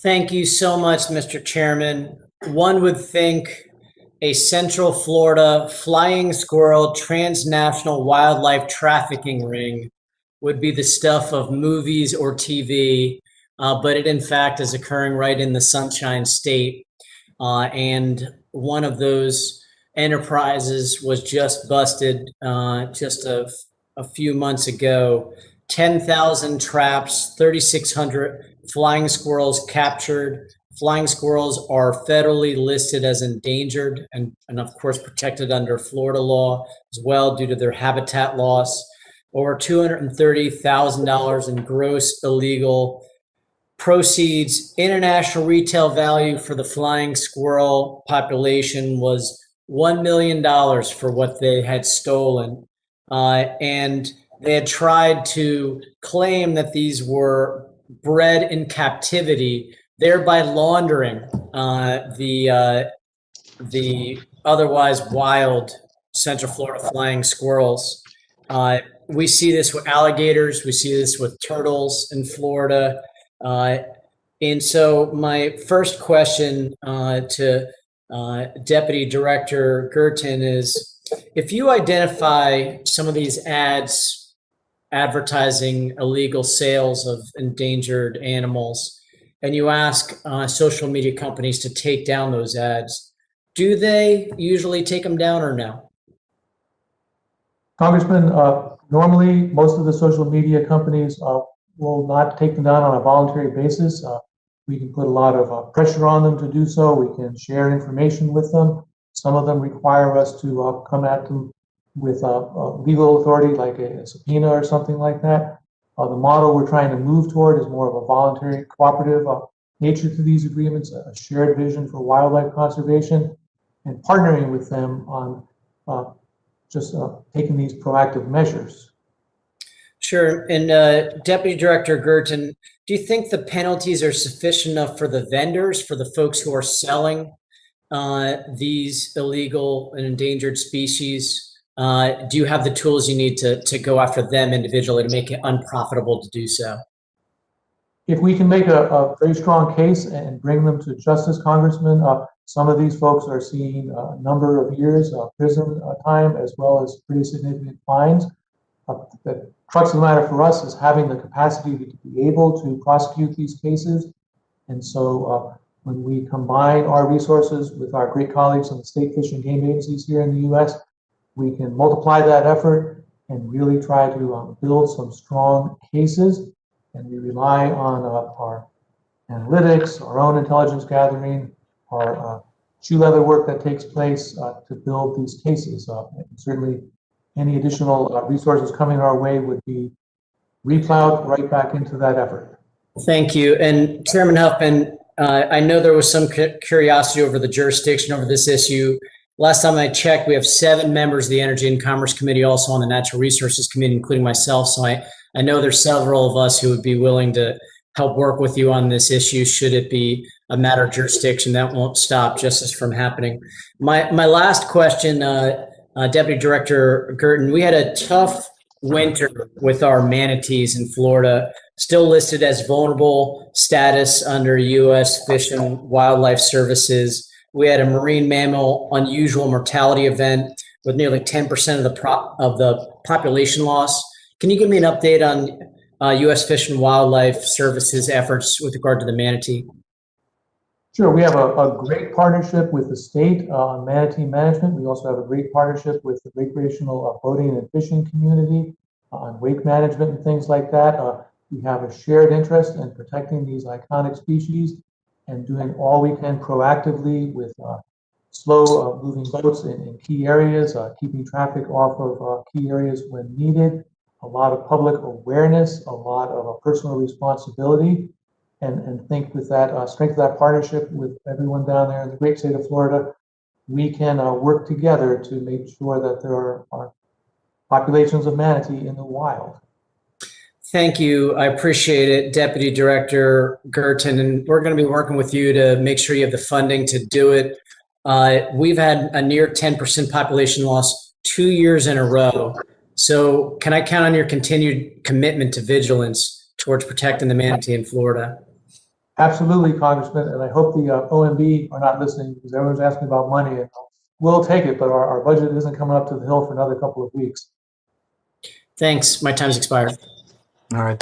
Thank you so much, Mr. Chairman. One would think a Central Florida flying squirrel transnational wildlife trafficking ring would be the stuff of movies or TV, but it in fact is occurring right in the Sunshine State. And one of those enterprises was just busted just a few months ago. 10,000 traps, 3,600 flying squirrels captured. Flying squirrels are federally listed as endangered and of course protected under Florida law as well due to their habitat loss. Over $230,000 in gross illegal proceeds. International retail value for the flying squirrel population was $1 million for what they had stolen. And they had tried to claim that these were bred in captivity, thereby laundering the otherwise wild Central Florida flying squirrels. We see this with alligators. We see this with turtles in Florida. And so my first question to Deputy Director Gerton is, if you identify some of these ads advertising illegal sales of endangered animals, and you ask social media companies to take down those ads, do they usually take them down or no? Congressman, normally most of the social media companies will not take them down on a voluntary basis. We can put a lot of pressure on them to do so. We can share information with them. Some of them require us to come at them with legal authority, like a subpoena or something like that. The model we're trying to move toward is more of a voluntary, cooperative nature to these agreements, a shared vision for wildlife conservation, and partnering with them on just taking these proactive measures. Sure. And Deputy Director Gerton, do you think the penalties are sufficient enough for the vendors, for the folks who are selling these illegal and endangered species? Do you have the tools you need to go after them individually to make it unprofitable to do so? If we can make a very strong case and bring them to justice, Congressman, some of these folks are seeing a number of years of prison time as well as pretty significant fines. The crux of the matter for us is having the capacity to be able to prosecute these cases. And so when we combine our resources with our great colleagues in the state fish and game agencies here in the U.S., we can multiply that effort and really try to build some strong cases. And we rely on our analytics, our own intelligence gathering, our shoe leather work that takes place to build these cases. And certainly any additional resources coming our way would be replowed right back into that effort. Thank you. And Chairman Huffman, I know there was some curiosity over the jurisdiction over this issue. Last time I checked, we have 7 members of the Energy and Commerce Committee, also on the Natural Resources Committee, including myself. So I know there's several of us who would be willing to help work with you on this issue should it be a matter of jurisdiction. That won't stop justice from happening. My last question, Deputy Director Gerton, we had a tough winter with our manatees in Florida, still listed as vulnerable status under U.S. Fish and Wildlife Services. We had a marine mammal unusual mortality event with nearly 10% of the population loss. Can you give me an update on U.S. Fish and Wildlife Services efforts with regard to the manatee? Sure. We have a great partnership with the state on manatee management. We also have a great partnership with the recreational boating and fishing community on wake management and things like that. We have a shared interest in protecting these iconic species and doing all we can proactively with slow moving boats in key areas, keeping traffic off of key areas when needed, a lot of public awareness, a lot of personal responsibility, and think with that strength of that partnership with everyone down there in the great state of Florida, we can work together to make sure that there are populations of manatee in the wild. Thank you. I appreciate it, Deputy Director Gerton, and we're going to be working with you to make sure you have the funding to do it. We've had a near 10% population loss 2 years in a row. So can I count on your continued commitment to vigilance towards protecting the manatee in Florida? Absolutely, Congressman, and I hope the OMB are not listening because everyone's asking about money, and we'll take it, but our budget isn't coming up to the hill for another couple of weeks. Thanks. My time's expired. All right.